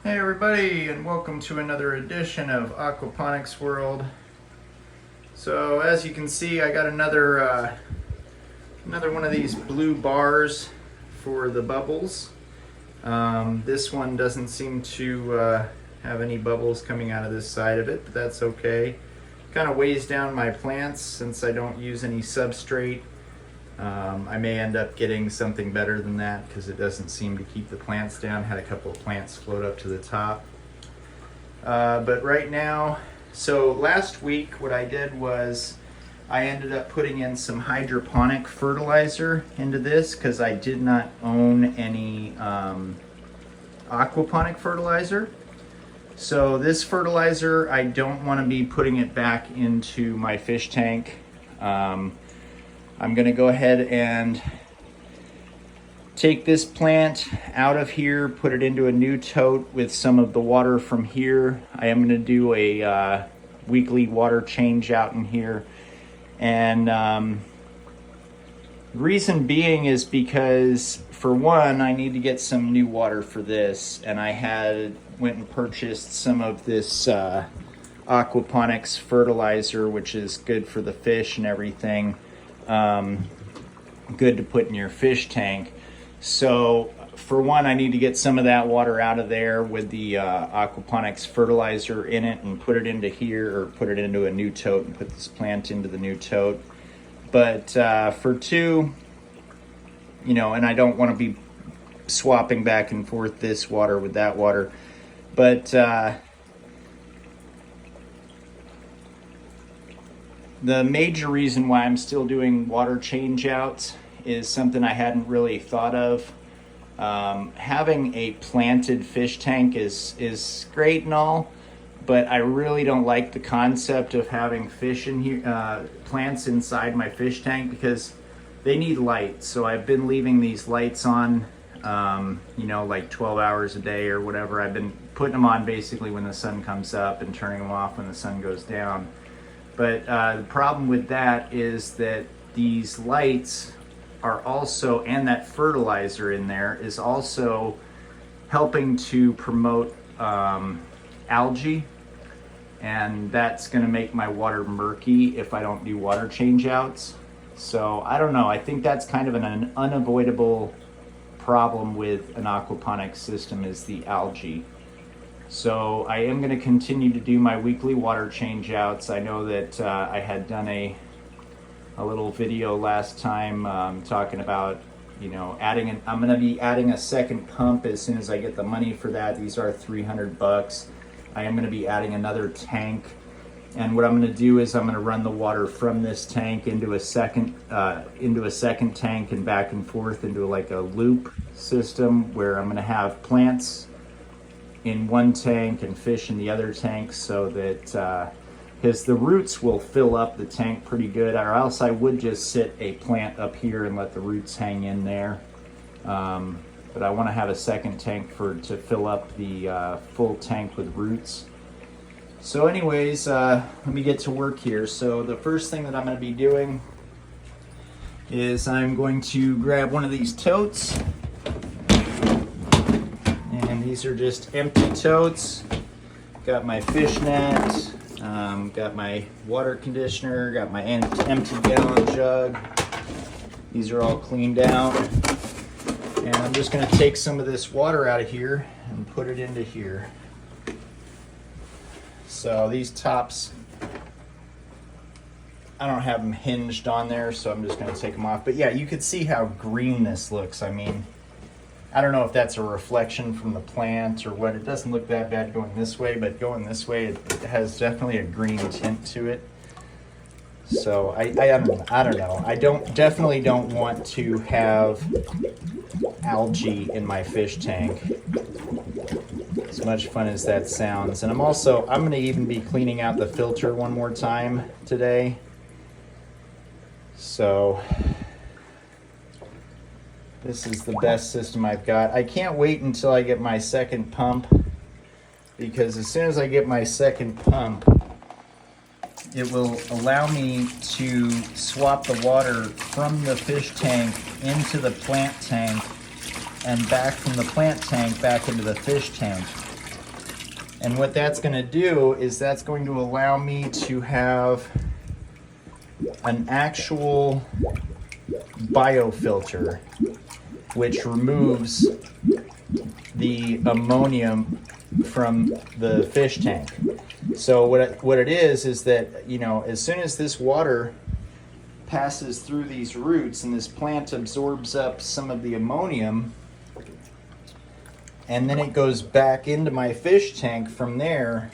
Hey everybody, and welcome to another edition of Aquaponics World. So as you can see, I got another one of these blue bars for the bubbles. This one doesn't seem to have any bubbles coming out of this side of it, but that's okay. Kind of weighs down my plants since I don't use any substrate. I may end up getting something better than that because it doesn't seem to keep the plants down. Had a couple of plants float up to the top. But right now, so last week what I did was I ended up putting in some hydroponic fertilizer into this because I did not own any aquaponic fertilizer. So this fertilizer, I don't want to be putting it back into my fish tank. I'm going to go ahead and take this plant out of here, put it into a new tote with some of the water from here. I am going to do a weekly water change out in here. And the reason being is because, for one, I need to get some new water for this. And I went and purchased some of this Aquaponics fertilizer, which is good for the fish and everything. Good to put in your fish tank. So for one, I need to get some of that water out of there with the aquaponics fertilizer in it and put it into here, or put it into a new tote and put this plant into the new tote. But for two, and I don't want to be swapping back and forth this water with that water, but the major reason why I'm still doing water change outs is something I hadn't really thought of. Having a planted fish tank is great and all, but I really don't like the concept of having fish in here, plants inside my fish tank, because they need light. So I've been leaving these lights on, like 12 hours a day or whatever. I've been putting them on basically when the sun comes up and turning them off when the sun goes down. But the problem with that is that these lights are also, and that fertilizer in there is also helping to promote algae, and that's going to make my water murky if I don't do water change outs. So I don't know, I think that's kind of an unavoidable problem with an aquaponics system, is the algae. So I am going to continue to do my weekly water change outs. I know that I had done a little video last time talking about, I'm going to be adding a second pump as soon as I get the money for that. These are $300. I am going to be adding another tank. And what I'm going to do is I'm going to run the water from this tank into a second tank and back and forth into like a loop system, where I'm going to have plants in one tank and fish in the other tank, so that because the roots will fill up the tank pretty good, or else I would just sit a plant up here and let the roots hang in there. But I want to have a second tank to fill up the full tank with roots. So anyways, let me get to work here. So the first thing that I'm going to be doing is I'm going to grab one of these totes. And these are just empty totes. Got my fish net, got my water conditioner, got my empty gallon jug. These are all cleaned out. And I'm just going to take some of this water out of here and put it into here. So these tops, I don't have them hinged on there, so I'm just going to take them off. But yeah, you could see how green this looks. I mean, I don't know if that's a reflection from the plant or what. It doesn't look that bad going this way, but going this way, it has definitely a green tint to it. So I don't know. I definitely don't want to have algae in my fish tank, as much fun as that sounds. And I'm going to even be cleaning out the filter one more time today. So this is the best system I've got. I can't wait until I get my second pump, because as soon as I get my second pump, it will allow me to swap the water from the fish tank into the plant tank and back from the plant tank back into the fish tank. And what that's going to do is that's going to allow me to have an actual biofilter which removes the ammonium from the fish tank. So what it is that, you know, as soon as this water passes through these roots and this plant absorbs up some of the ammonium, and then it goes back into my fish tank from there,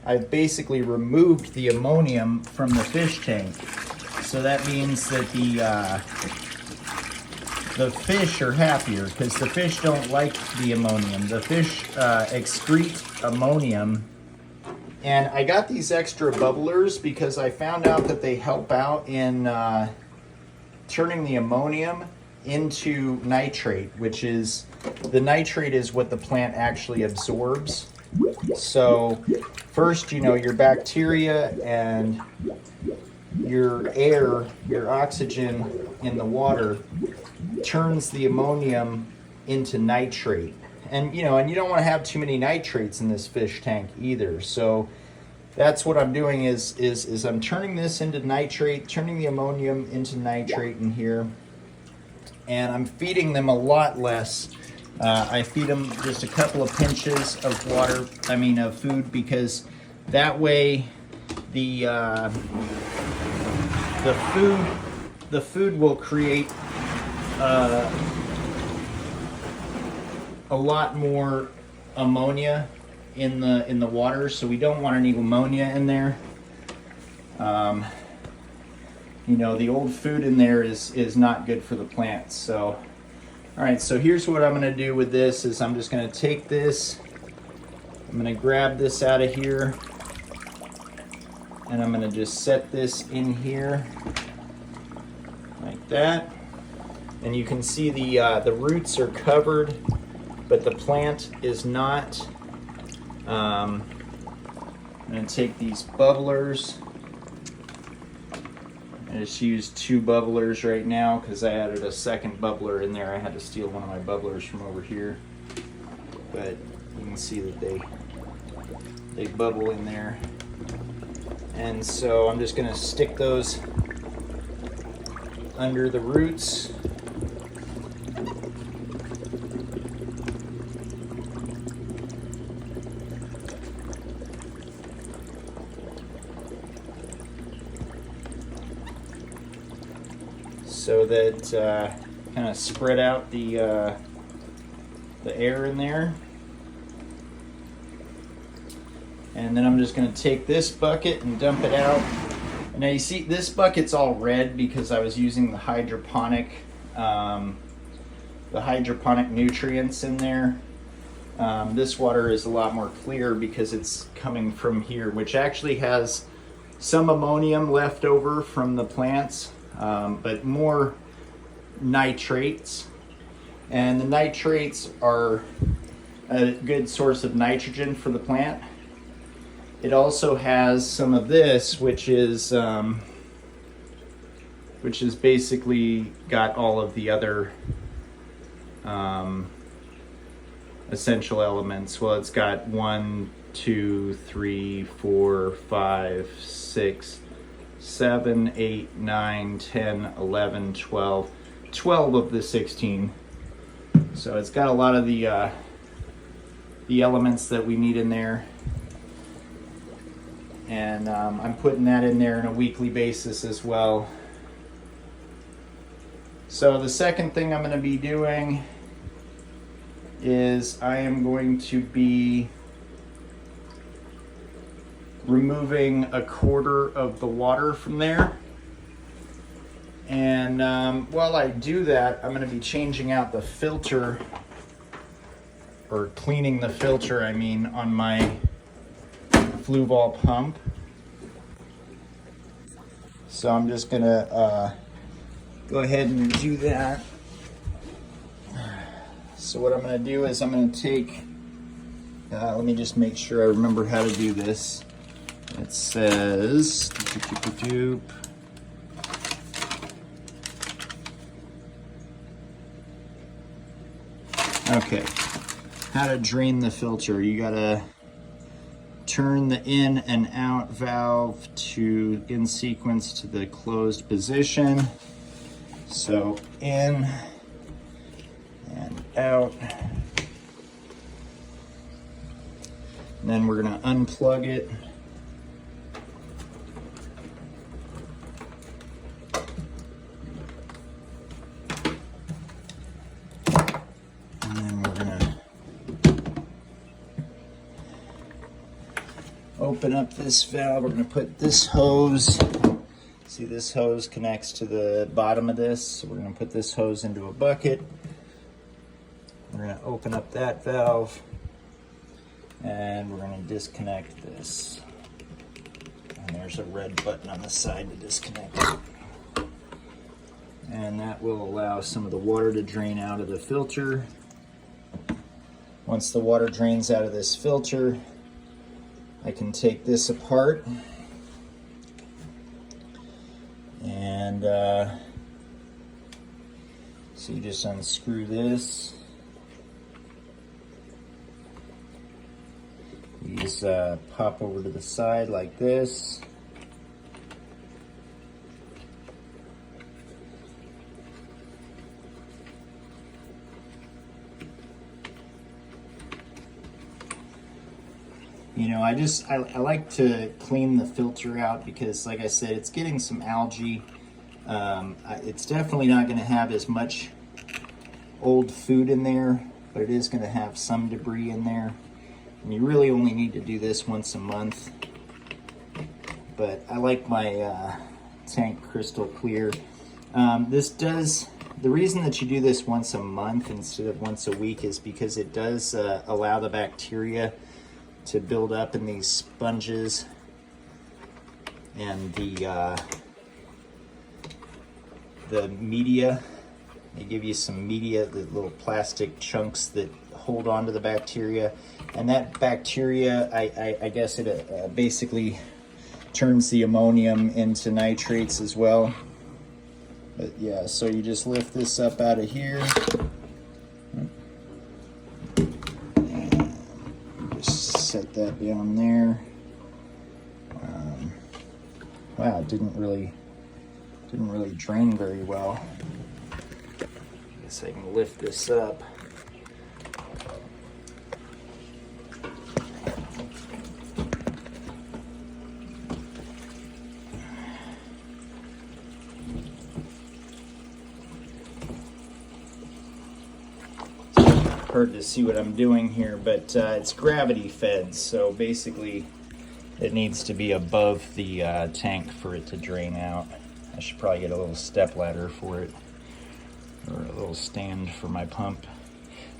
I've basically removed the ammonium from the fish tank. So that means that the fish are happier because the fish don't like the ammonium. The fish excrete ammonium. And I got these extra bubblers because I found out that they help out in turning the ammonium into nitrate, which is, the nitrate is what the plant actually absorbs. So first, you know, your bacteria and your air, your oxygen in the water turns the ammonium into nitrate. And you know, and you don't want to have too many nitrates in this fish tank either. So that's what I'm doing is I'm turning this into nitrate, turning the ammonium into nitrate in here. And I'm feeding them a lot less. I feed them just a couple of pinches of water, of food, because that way the food will create a lot more ammonia in the water, so we don't want any ammonia in there. You know, the old food in there is not good for the plants. So, all right, so here's what I'm gonna do with this is I'm just gonna take this, I'm gonna grab this out of here, and I'm gonna just set this in here like that. And you can see the roots are covered, but the plant is not. I'm gonna take these bubblers. I just used 2 bubblers right now because I added a second bubbler in there. I had to steal one of my bubblers from over here, but you can see that they bubble in there. And so I'm just gonna stick those under the roots. So that kind of spread out the air in there. And then I'm just going to take this bucket and dump it out. And now you see this bucket's all red because I was using the hydroponic nutrients in there. This water is a lot more clear because it's coming from here, which actually has some ammonium left over from the plants. But more nitrates, and the nitrates are a good source of nitrogen for the plant. It also has some of this, which is basically got all of the other essential elements. Well, it's got 1, 2, 3, 4, 5, 6, 7, 8, 9, 10, 11, 12 of the 16. So it's got a lot of the elements that we need in there. And I'm putting that in there on a weekly basis as well. So the second thing I'm going to be doing is I am going to be removing 1/4 of the water from there. And while I do that, I'm going to be changing out the filter, or cleaning the filter, on my fluval pump. So I'm just going to go ahead and do that. So what I'm going to do is I'm going to take, let me just make sure I remember how to do this. It says, okay, how to drain the filter. You gotta turn the in and out valve to in sequence to the closed position. So in and out. And then we're going to unplug it. And then we're going to open up this valve. We're going to put this hose. See, this hose connects to the bottom of this. So we're going to put this hose into a bucket. We're going to open up that valve. And we're going to disconnect this. And there's a red button on the side to disconnect it. And that will allow some of the water to drain out of the filter. Once the water drains out of this filter, I can take this apart. And so you just unscrew this. These pop over to the side like this. You know, I like to clean the filter out because, like I said, it's getting some algae. It's definitely not going to have as much old food in there, but it is going to have some debris in there. And you really only need to do this once a month. But I like my tank crystal clear. The reason that you do this once a month instead of once a week is because it does allow the bacteria to build up in these sponges, and the media. They give you some media, the little plastic chunks that hold on to the bacteria, and that bacteria, I guess it basically turns the ammonium into nitrates as well. But yeah, so you just lift this up out of here. And just set that down there. Wow, it didn't really drain very well. I guess I can lift this up. Hard to see what I'm doing here, but it's gravity fed, so basically it needs to be above the tank for it to drain out. I should probably get a little step ladder for it, or a little stand for my pump.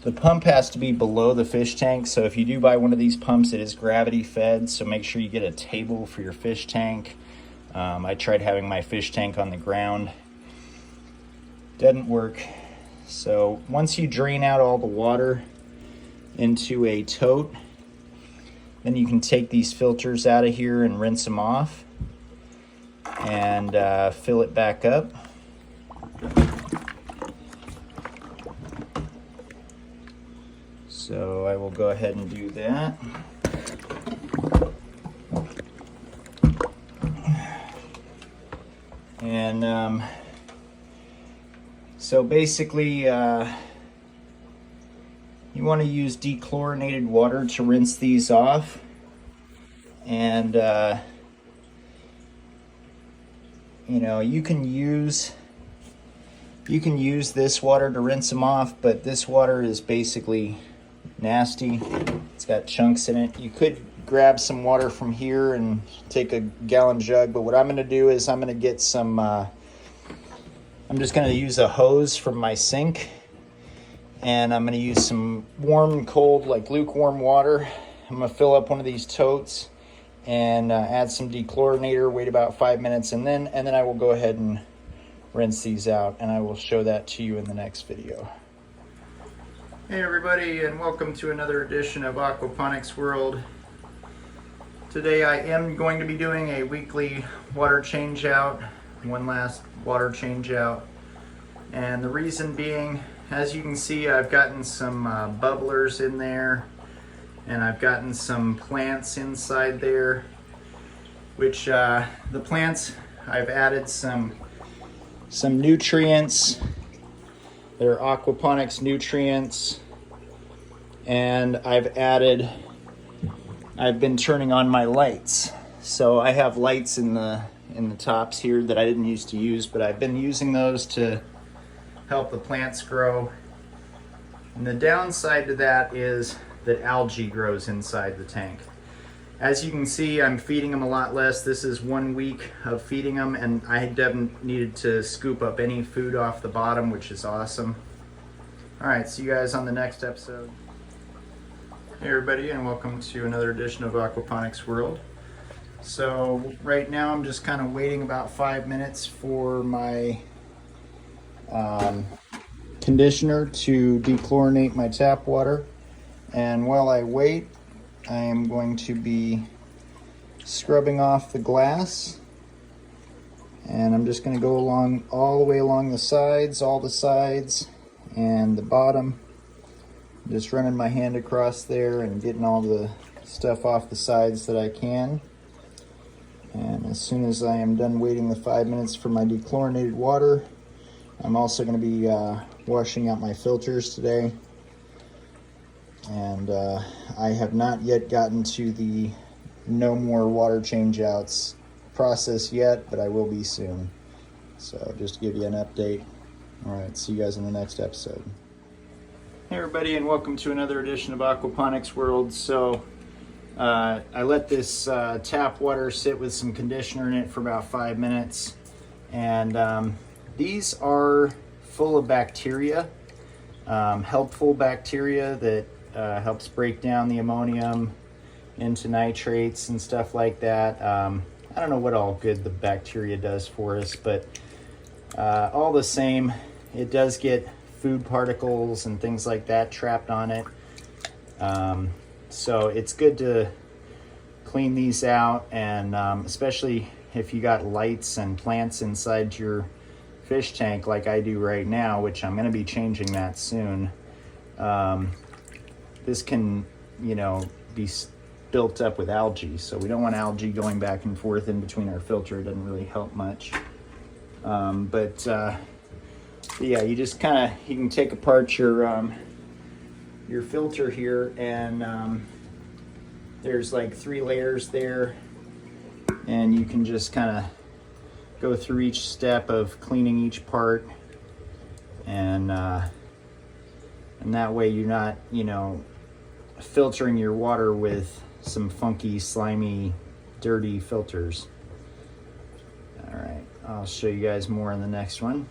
The pump has to be below the fish tank, so if you do buy one of these pumps, it is gravity fed, so make sure you get a table for your fish tank. I tried having my fish tank on the ground. Didn't work. So once you drain out all the water into a tote, then you can take these filters out of here and rinse them off and fill it back up. So I will go ahead and do that. And so basically, you want to use dechlorinated water to rinse these off. And, you know, you can use this water to rinse them off, but this water is basically nasty. It's got chunks in it. You could grab some water from here and take a gallon jug, but what I'm going to do is I'm going to get some... I'm just going to use a hose from my sink, and I'm going to use some warm and cold, like lukewarm water. I'm going to fill up one of these totes and add some dechlorinator, wait about 5 minutes, and then I will go ahead and rinse these out, and I will show that to you in the next video. Hey everybody, and welcome to another edition of Aquaponics World. Today I am going to be doing a weekly water change out. One last water change out, and the reason being, as you can see, I've gotten some bubblers in there, and I've gotten some plants inside there, which the plants, I've added some nutrients. They're Aquaponics nutrients, and I've been turning on my lights. So I have lights in the tops here that I didn't used to use, but I've been using those to help the plants grow. And the downside to that is that algae grows inside the tank. As you can see, I'm feeding them a lot less. This is 1 week of feeding them, and I haven't needed to scoop up any food off the bottom, which is awesome. All right, see you guys on the next episode. Hey everybody, and welcome to another edition of Aquaponics World. So right now I'm just kind of waiting about 5 minutes for my conditioner to dechlorinate my tap water. And while I wait, I am going to be scrubbing off the glass. And I'm just going to go along all the way along the sides, all the sides and the bottom. Just running my hand across there and getting all the stuff off the sides that I can. And as soon as I am done waiting the 5 minutes for my dechlorinated water, I'm also going to be washing out my filters today. And I have not yet gotten to the no more water changeouts process yet, but I will be soon. So just to give you an update. All right, see you guys in the next episode. Hey everybody, and welcome to another edition of Aquaponics World. So I let this tap water sit with some conditioner in it for about 5 minutes, and these are full of bacteria, helpful bacteria that helps break down the ammonium into nitrates and stuff like that. I don't know what all good the bacteria does for us, but all the same, it does get food particles and things like that trapped on it. So it's good to clean these out, and especially if you got lights and plants inside your fish tank like I do right now, which I'm going to be changing that soon. This can, be built up with algae, so we don't want algae going back and forth in between our filter. It doesn't really help much. Yeah, you just you can take apart your filter here, and there's like 3 layers there, and you can just go through each step of cleaning each part, and that way you're not, filtering your water with some funky, slimy, dirty filters. All right, I'll show you guys more in the next one.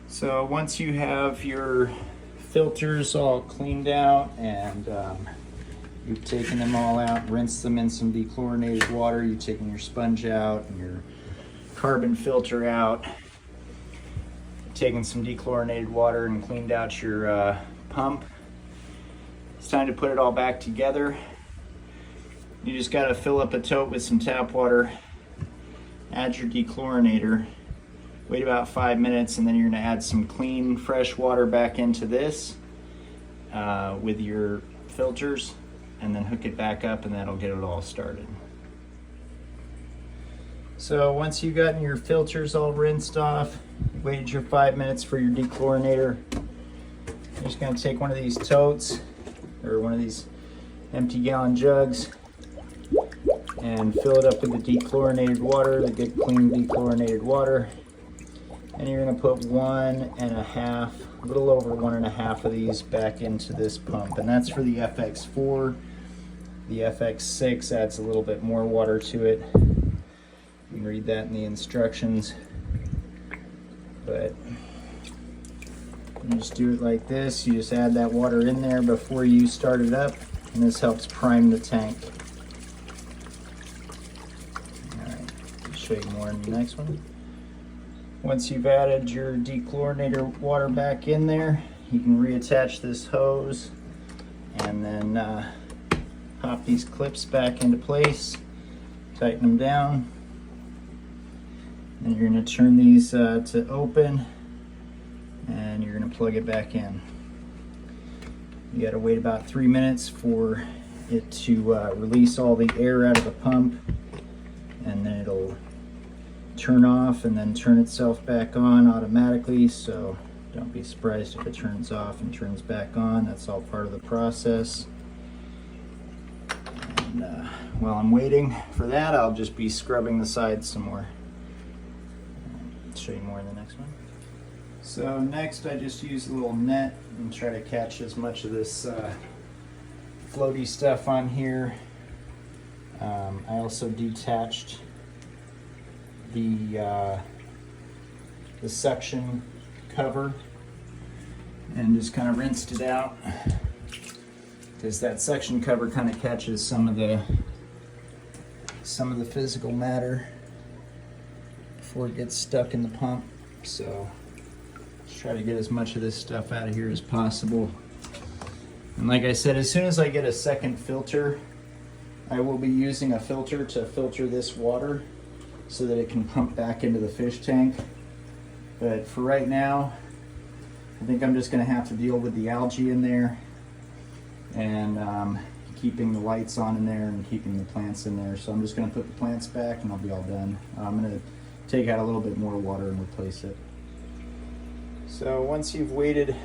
So once you have your filters all cleaned out, and you've taken them all out, rinsed them in some dechlorinated water, you've taken your sponge out and your carbon filter out, taken some dechlorinated water and cleaned out your pump. It's time to put it all back together. You just got to fill up a tote with some tap water, add your dechlorinator, wait about 5 minutes, and then you're going to add some clean, fresh water back into this with your filters, and then hook it back up, and that'll get it all started. So once you've gotten your filters all rinsed off, waited your 5 minutes for your dechlorinator, you're just going to take one of these totes or one of these empty gallon jugs and fill it up with the dechlorinated water, the good clean dechlorinated water. And you're going to put 1.5, a little over 1.5 of these back into this pump. And that's for the FX4. The FX6 adds a little bit more water to it. You can read that in the instructions. But you just do it like this. You just add that water in there before you start it up, and this helps prime the tank. All right, I'll show you more in the next one. Once you've added your dechlorinator water back in there, you can reattach this hose and then pop these clips back into place, tighten them down. Then you're going to turn these to open, and you're going to plug it back in. You gotta wait about 3 minutes for it to release all the air out of the pump, and then it'll turn off and then turn itself back on automatically. So don't be surprised if it turns off and turns back on. That's all part of the process. And while I'm waiting for that, I'll just be scrubbing the sides some more. I'll show you more in the next one. So next I just use a little net and try to catch as much of this floaty stuff on here. I also detached the suction cover and just kind of rinsed it out, because that suction cover kind of catches some of the physical matter before it gets stuck in the pump. So just try to get as much of this stuff out of here as possible. And like I said, as soon as I get a second filter, I will be using a filter to filter this water so that it can pump back into the fish tank. But for right now, I think I'm just going to have to deal with the algae in there and keeping the lights on in there and keeping the plants in there. So I'm just going to put the plants back and I'll be all done. I'm going to take out a little bit more water and replace it. So once you've waited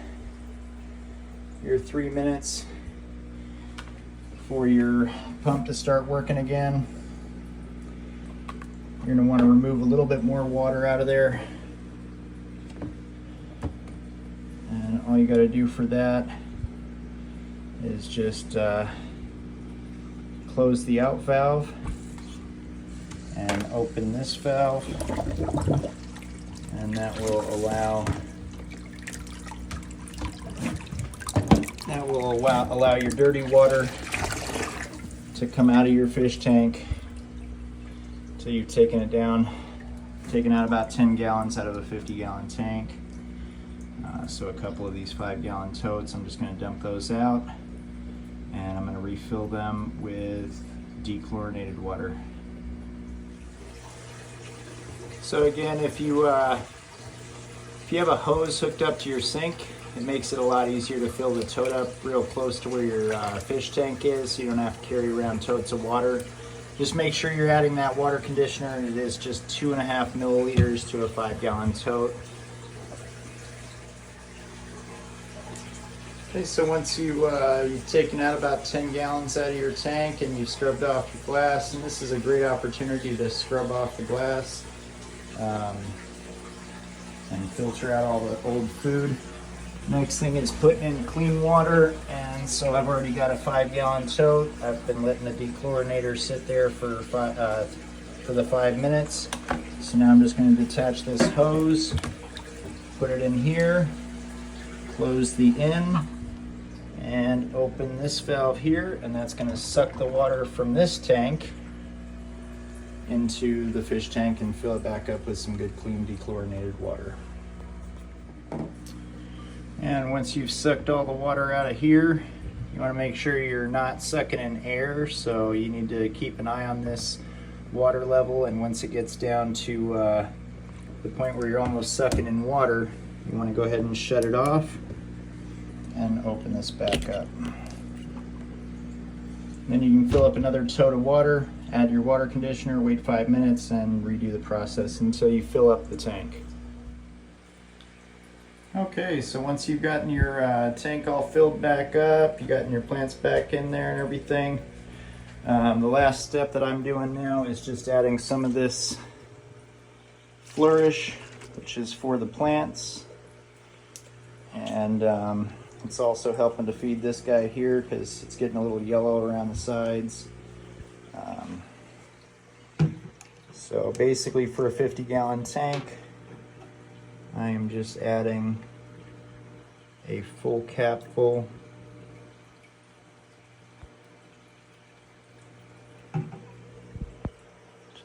your 3 minutes for your pump to start working again, you're going to want to remove a little bit more water out of there. And all you got to do for that is just close the out valve and open this valve, and that will allow your dirty water to come out of your fish tank. So you've taken out about 10 gallons out of a 50-gallon tank. So a couple of these 5-gallon totes, I'm just going to dump those out, and I'm going to refill them with dechlorinated water. So again, if you have a hose hooked up to your sink, it makes it a lot easier to fill the tote up real close to where your fish tank is, so you don't have to carry around totes of water. Just make sure you're adding that water conditioner, and it is just 2.5 milliliters to a 5-gallon tote. Okay, so once you've taken out about 10 gallons out of your tank and you've scrubbed off your glass, and this is a great opportunity to scrub off the glass and filter out all the old food. Next thing is putting in clean water, and so I've already got a 5-gallon tote. I've been letting the dechlorinator sit there for the 5 minutes. So now I'm just going to detach this hose, put it in here, close the end, and open this valve here, and that's going to suck the water from this tank into the fish tank and fill it back up with some good clean dechlorinated water. And once you've sucked all the water out of here, you want to make sure you're not sucking in air, so you need to keep an eye on this water level, and once it gets down to the point where you're almost sucking in water, you want to go ahead and shut it off and open this back up. Then you can fill up another tote of water, add your water conditioner, wait 5 minutes, and redo the process until you fill up the tank. Okay, so once you've gotten your tank all filled back up, you've gotten your plants back in there and everything, the last step that I'm doing now is just adding some of this flourish, which is for the plants, and it's also helping to feed this guy here because it's getting a little yellow around the sides. So basically for a 50-gallon tank, I am just adding a full capful to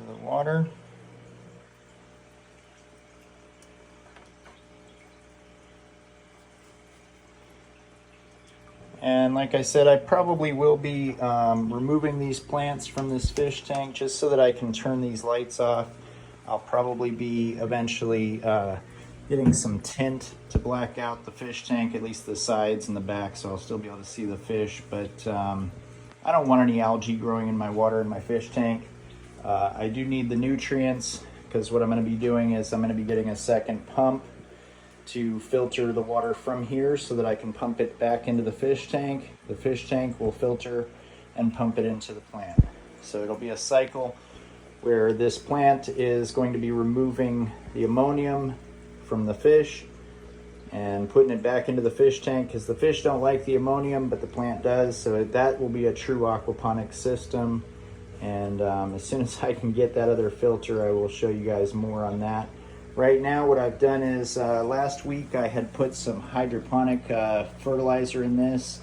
the water. And like I said, I probably will be removing these plants from this fish tank just so that I can turn these lights off. I'll probably be eventually getting some tint to black out the fish tank, at least the sides and the back, so I'll still be able to see the fish. But I don't want any algae growing in my water in my fish tank. I do need the nutrients, because what I'm going to be doing is I'm going to be getting a second pump to filter the water from here so that I can pump it back into the fish tank. The fish tank will filter and pump it into the plant. So it'll be a cycle where this plant is going to be removing the ammonium from the fish and putting it back into the fish tank, because the fish don't like the ammonium, but the plant does. So that will be a true aquaponics system. And as soon as I can get that other filter, I will show you guys more on that. Right now, what I've done is last week I had put some hydroponic fertilizer in this.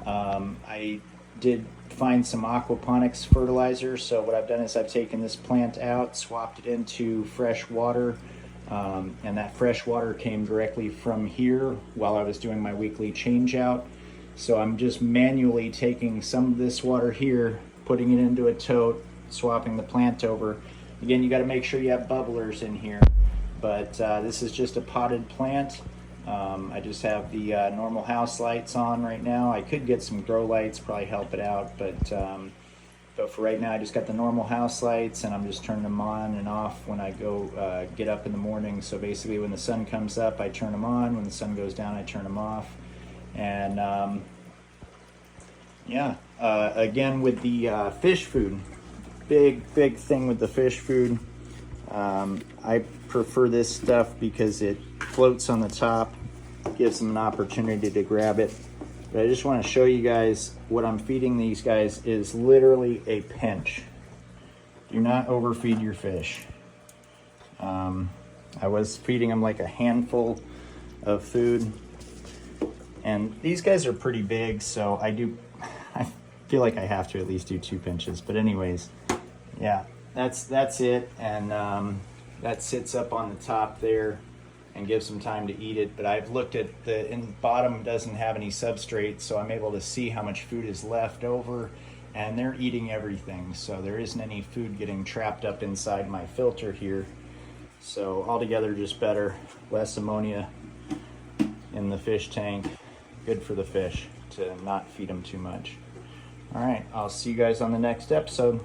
I did find some aquaponics fertilizer. So what I've done is I've taken this plant out, swapped it into fresh water. And that fresh water came directly from here while I was doing my weekly change out. So I'm just manually taking some of this water here, putting it into a tote, swapping the plant over. Again, you got to make sure you have bubblers in here, but this is just a potted plant. I just have the normal house lights on right now. I could get some grow lights, probably help it out, but for right now I just got the normal house lights, and I'm just turning them on and off when I go get up in the morning. So basically when the sun comes up, I turn them on. When the sun goes down, I turn them off. And again, with the fish food, big thing with the fish food, I prefer this stuff because it floats on the top, gives them an opportunity to grab it. But I just want to show you guys what I'm feeding these guys is literally a pinch. Do not overfeed your fish. I was feeding them like a handful of food, and these guys are pretty big, so I feel like I have to at least do 2 pinches. But anyways, yeah, that's it. And that sits up on the top there and gives them time to eat it. But I've looked at the bottom doesn't have any substrate, so I'm able to see how much food is left over, and they're eating everything. So there isn't any food getting trapped up inside my filter here. So altogether, just better, less ammonia in the fish tank. Good for the fish to not feed them too much. All right, I'll see you guys on the next episode.